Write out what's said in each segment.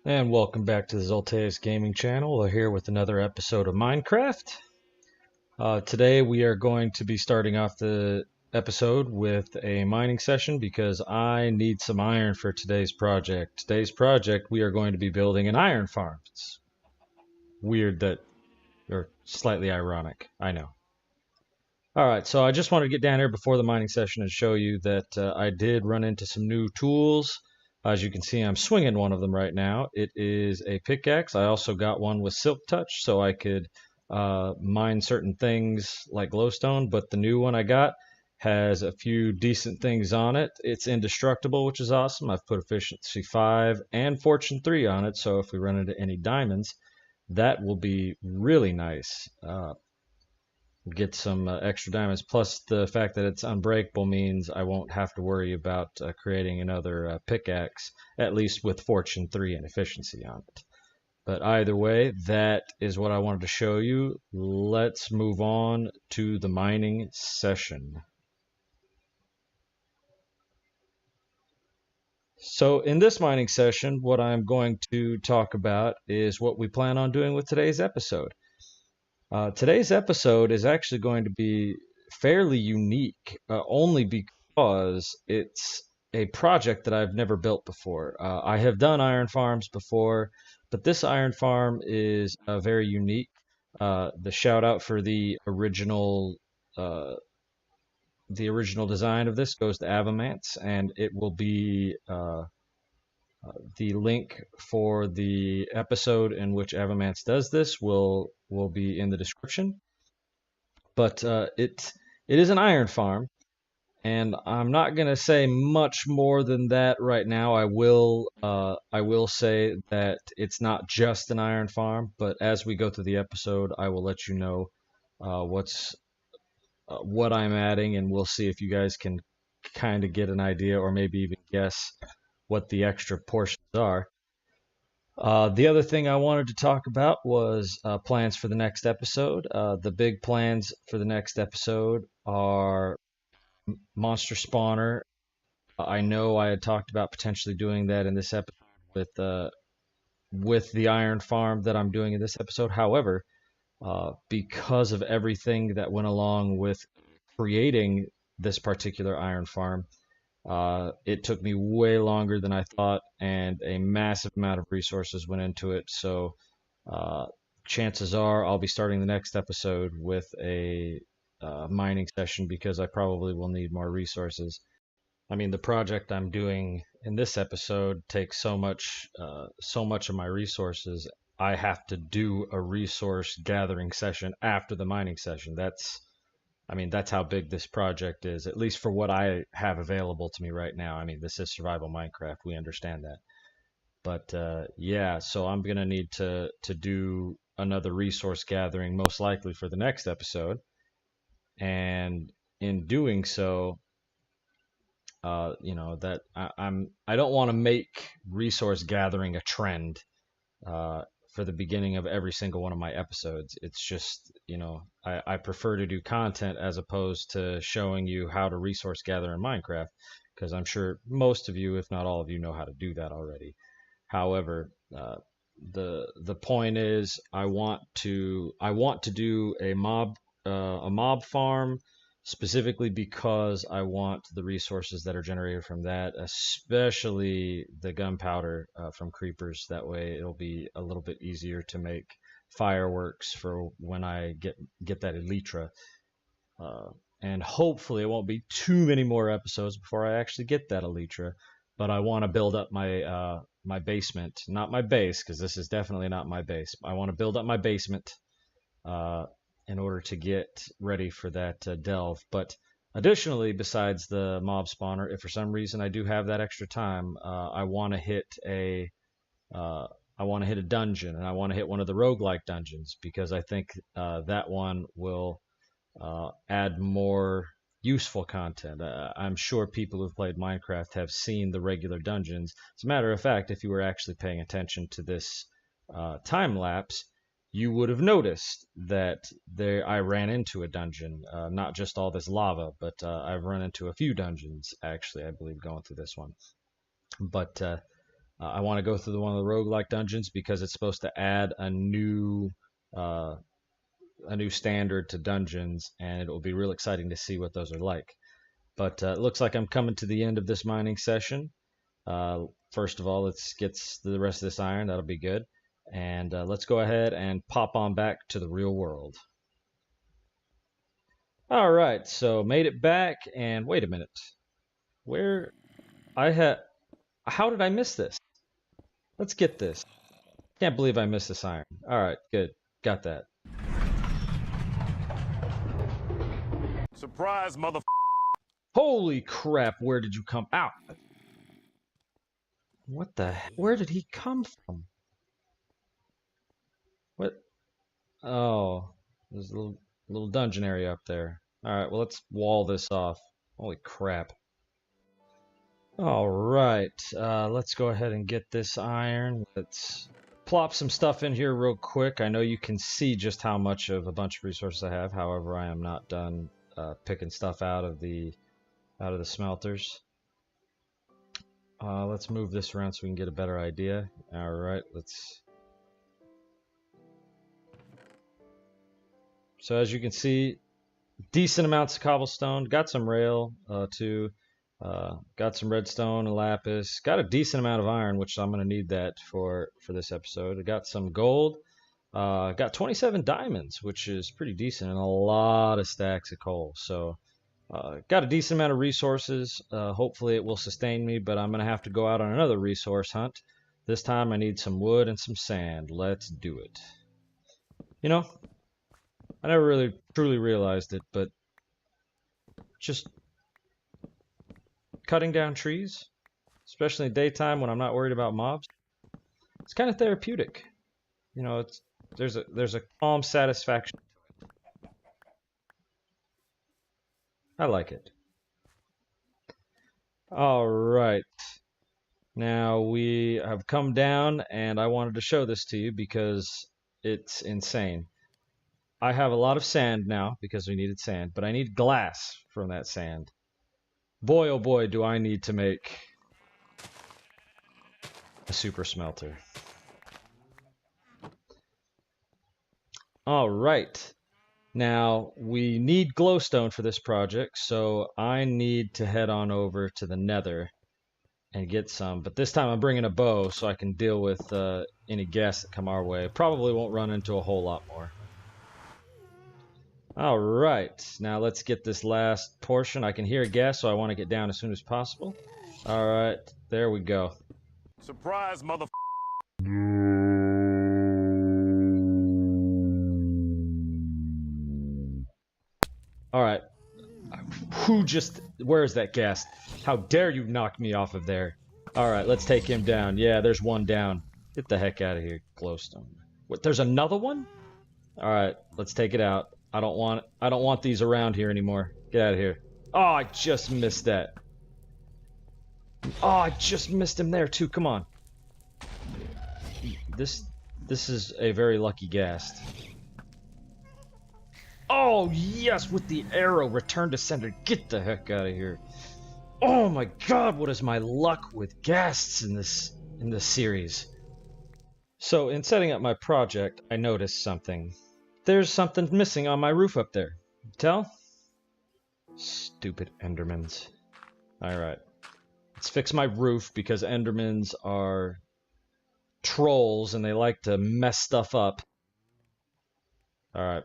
And welcome back to the Zolteus Gaming Channel. We're here with another episode of Minecraft. Today we are going to be starting off the episode with a mining session because I need some iron for today's project. Today's project, we are going to be building an iron farm. It's weird that, or slightly ironic, I know. Alright, so I just wanted to get down here before the mining session and show you that I did run into some new tools. As you can see, I'm swinging one of them right now. It is a pickaxe. I also got one with silk touch so I could mine certain things like glowstone, but the new one I got has a few decent things on it. It's indestructible, which is awesome. I've put efficiency 5 and fortune 3 on it, so if we run into any diamonds, that will be really nice. Get some extra diamonds, plus the fact that it's unbreakable means I won't have to worry about creating another pickaxe, at least with fortune 3 and efficiency on it. But either way, that is what I wanted to show you. Let's move on to the mining session. So in this mining session, what I'm going to talk about is what we plan on doing with today's episode. Today's episode is actually going to be fairly unique, only because it's a project that I've never built before. I have done iron farms before, but this iron farm is very unique. The shout out for the original design of this goes to Avamance, and it will be the link for the episode in which Avamance does this will be in the description. But it is an iron farm, and I'm not going to say much more than that right now. I will say that it's not just an iron farm, but as we go through the episode, I will let you know what I'm adding, and we'll see if you guys can kind of get an idea or maybe even guess what the extra portions are. The other thing I wanted to talk about was plans for the next episode. The big plans for the next episode are monster spawner. I know I had talked about potentially doing that in this episode with the iron farm that I'm doing in this episode. However, because of everything that went along with creating this particular iron farm, it took me way longer than I thought, and a massive amount of resources went into it. So chances are I'll be starting the next episode with a mining session because I probably will need more resources. I mean, the project I'm doing in this episode takes so much of my resources. I have to do a resource gathering session after the mining session. That's how big this project is, at least for what I have available to me right now. I mean, this is survival Minecraft. We understand that. But yeah, so I'm going to need to do another resource gathering, most likely for the next episode. And in doing so, I don't want to make resource gathering a trend for the beginning of every single one of my episodes. It's just, I prefer to do content as opposed to showing you how to resource gather in Minecraft, because I'm sure most of you, if not all of you, know how to do that already. However, the point is, I want to do a mob farm, specifically because I want the resources that are generated from that, especially the gunpowder from creepers. That way it'll be a little bit easier to make fireworks for when I get that elytra. And hopefully it won't be too many more episodes before I actually get that elytra. But I want to build up my my basement, not my base, because this is definitely not my base. I want to build up my basement in order to get ready for that delve. But additionally, besides the mob spawner, if for some reason I do have that extra time, I want to hit a dungeon, and I want to hit one of the roguelike dungeons, because I think that one will add more useful content. I'm sure people who've played Minecraft have seen the regular dungeons. As a matter of fact, if you were actually paying attention to this time lapse, you would have noticed that I ran into a dungeon, not just all this lava, but I've run into a few dungeons, actually, I believe, going through this one. But I want to go through one of the roguelike dungeons because it's supposed to add uh, a new standard to dungeons, and it will be real exciting to see what those are like. But it looks like I'm coming to the end of this mining session. First of all, let's get the rest of this iron. That'll be good. And let's go ahead and pop on back to the real world. All right, so made it back, and wait a minute. Where I had... How did I miss this? Let's get this. Can't believe I missed this iron. All right, good. Got that. Surprise, mother... Holy crap, where did you come out? What the heck? Where did he come from? What? Oh, there's a little dungeon area up there. Alright, well, let's wall this off. Holy crap. Alright, let's go ahead and get this iron. Let's plop some stuff in here real quick. I know you can see just how much of a bunch of resources I have. However, I am not done picking stuff out of the smelters. Let's move this around so we can get a better idea. Alright, let's... So as you can see, decent amounts of cobblestone. Got some rail, too. Got some redstone and lapis. Got a decent amount of iron, which I'm going to need that for this episode. I got some gold. Got 27 diamonds, which is pretty decent, and a lot of stacks of coal. So... got a decent amount of resources. Hopefully it will sustain me, but I'm going to have to go out on another resource hunt. This time I need some wood and some sand. Let's do it. You know, I never really truly realized it, but just cutting down trees, especially in daytime when I'm not worried about mobs, it's kind of therapeutic. You know, there's a calm satisfaction. I like it. All right. Now we have come down, and I wanted to show this to you because it's insane. I have a lot of sand now because we needed sand, but I need glass from that sand. Boy, oh boy, do I need to make a super smelter. All right. Now, we need glowstone for this project, so I need to head on over to the nether and get some. But this time I'm bringing a bow so I can deal with any ghasts that come our way. Probably won't run into a whole lot more. Alright, now let's get this last portion. I can hear a ghast, so I want to get down as soon as possible. Alright, there we go. Surprise, mother... Alright. Where's that ghast? How dare you knock me off of there? Alright, let's take him down. Yeah, there's one down. Get the heck out of here, glowstone. What, there's another one? Alright, let's take it out. I don't want these around here anymore. Get out of here. Oh, I just missed that. Oh, I just missed him there too. Come on. This is a very lucky ghast. Oh, yes, with the arrow. Return to sender. Get the heck out of here. Oh my god, what is my luck with ghasts in this series? So, in setting up my project, I noticed something. There's something missing on my roof up there. Tell? Stupid endermans. Alright. Let's fix my roof because endermans are trolls and they like to mess stuff up. Alright.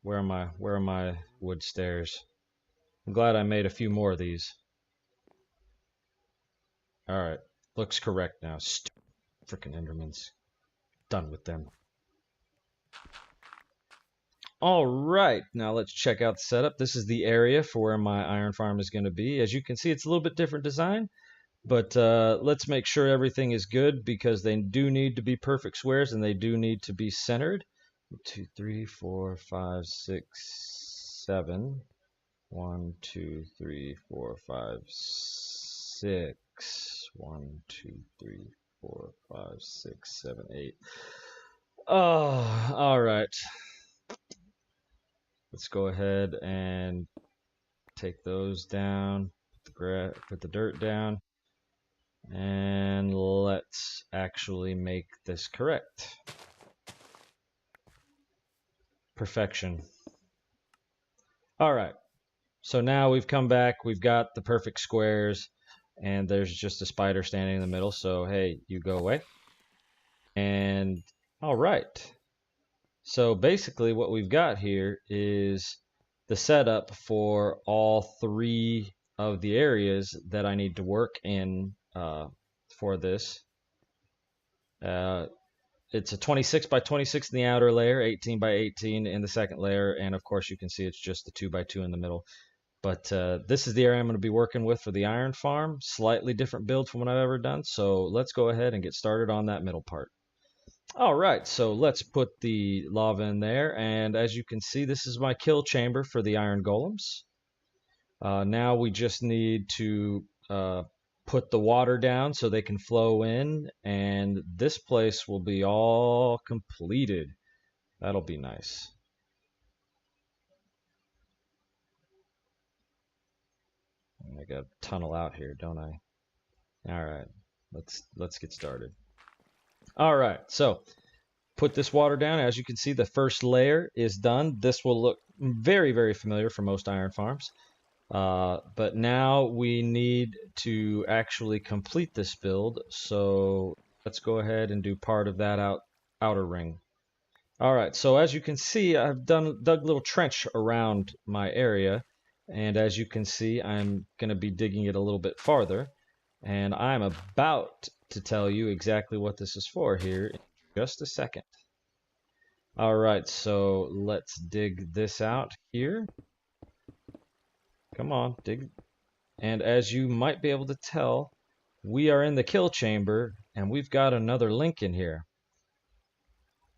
Where are my wood stairs? I'm glad I made a few more of these. Alright. Looks correct now. Stupid frickin' endermans. Done with them. Alright, now let's check out the setup. This is the area for where my iron farm is going to be. As you can see, it's a little bit different design. But let's make sure everything is good because they do need to be perfect squares and they do need to be centered. 2, 3, 4, 5, 6, 7. 1, 2, 3, 4, 5, 6. 1, 2, 3, 4, 5, 6, 7, 8. Oh, alright. Let's go ahead and take those down. Put the dirt down. And let's actually make this correct. Perfection. All right. So now we've come back. We've got the perfect squares. And there's just a spider standing in the middle. So, hey, you go away. And all right. So basically what we've got here is the setup for all 3 of the areas that I need to work in for this. It's a 26 by 26 in the outer layer, 18 by 18 in the second layer, and of course you can see it's just the 2 by 2 in the middle. But this is the area I'm going to be working with for the iron farm. Slightly different build from what I've ever done, so let's go ahead and get started on that middle part. All right, so let's put the lava in there, and as you can see, this is my kill chamber for the iron golems. Now we just need to put the water down so they can flow in, and this place will be all completed. That'll be nice. I got to tunnel out here, don't I? All right, let's get started. All right, so put this water down. As you can see, the first layer is done. This will look very, very familiar for most iron farms. But now we need to actually complete this build. So let's go ahead and do part of that outer ring. All right, so as you can see, I've dug a little trench around my area. And as you can see, I'm going to be digging it a little bit farther. And I'm about to tell you exactly what this is for here in just a second. All right, so let's dig this out here. Come on, dig. And as you might be able to tell, we are in the kill chamber, and we've got another link in here.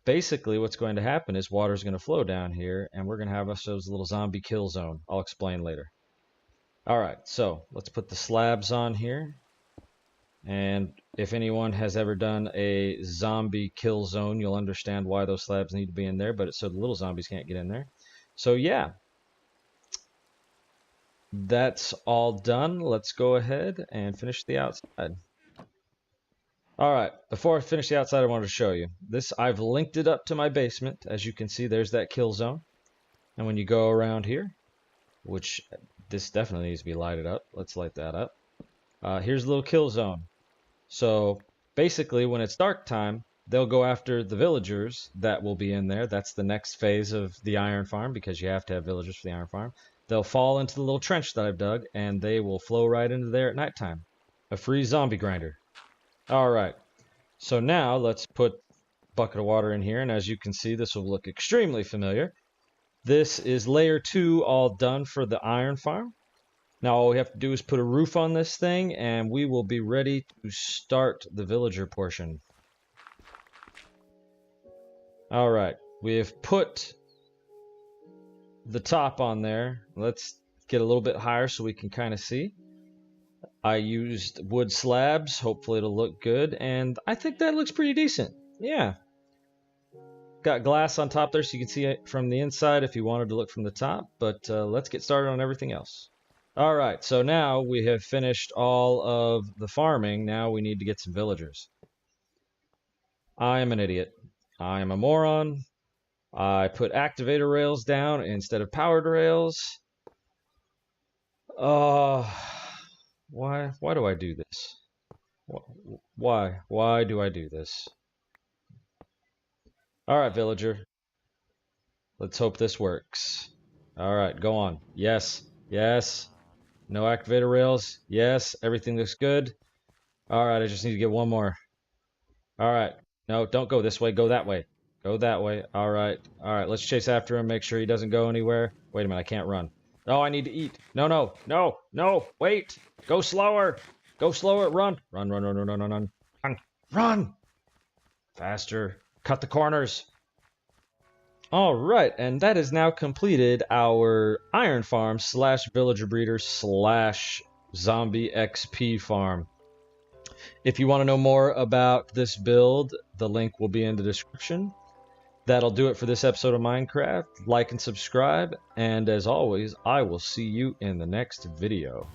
Basically, what's going to happen is water's going to flow down here, and we're going to have ourselves a little zombie kill zone. I'll explain later. All right, so let's put the slabs on here. And if anyone has ever done a zombie kill zone, you'll understand why those slabs need to be in there, but it's so the little zombies can't get in there. So yeah, that's all done. Let's go ahead and finish the outside. All right, before I finish the outside, I wanted to show you this. I've linked it up to my basement. As you can see, there's that kill zone. And when you go around here, which this definitely needs to be lighted up. Let's light that up. Here's a little kill zone. So basically, when it's dark time, they'll go after the villagers that will be in there. That's the next phase of the iron farm, because you have to have villagers for the iron farm. They'll fall into the little trench that I've dug, and they will flow right into there at nighttime. A free zombie grinder. All right, so now let's put a bucket of water in here, and as you can see, this will look extremely familiar. This is layer 2 all done for the iron farm. Now all we have to do is put a roof on this thing, and we will be ready to start the villager portion. All right, we have put the top on there. Let's get a little bit higher so we can kind of see. I used wood slabs. Hopefully it'll look good, and I think that looks pretty decent. Yeah. Got glass on top there so you can see it from the inside if you wanted to look from the top, but let's get started on everything else. All right, so now we have finished all of the farming. Now we need to get some villagers. I am an idiot. I am a moron. I put activator rails down instead of powered rails. Why do I do this? Why do I do this? All right, villager. Let's hope this works. All right, go on. Yes, yes. No activator rails. Yes, everything looks good. All right, I just need to get one more. All right. No, don't go this way. Go that way. Go that way. All right. All right, let's chase after him. Make sure he doesn't go anywhere. Wait a minute, I can't run. Oh, I need to eat. No, no, no, no. Wait. Go slower. Go slower. Run. Run, run, run, run, run, run, run. Run. Run. Faster. Cut the corners. All right, and that is now completed our iron farm / villager breeder / zombie XP farm. If you want to know more about this build, the link will be in the description. That'll do it for this episode of Minecraft. Like and subscribe, and as always, I will see you in the next video.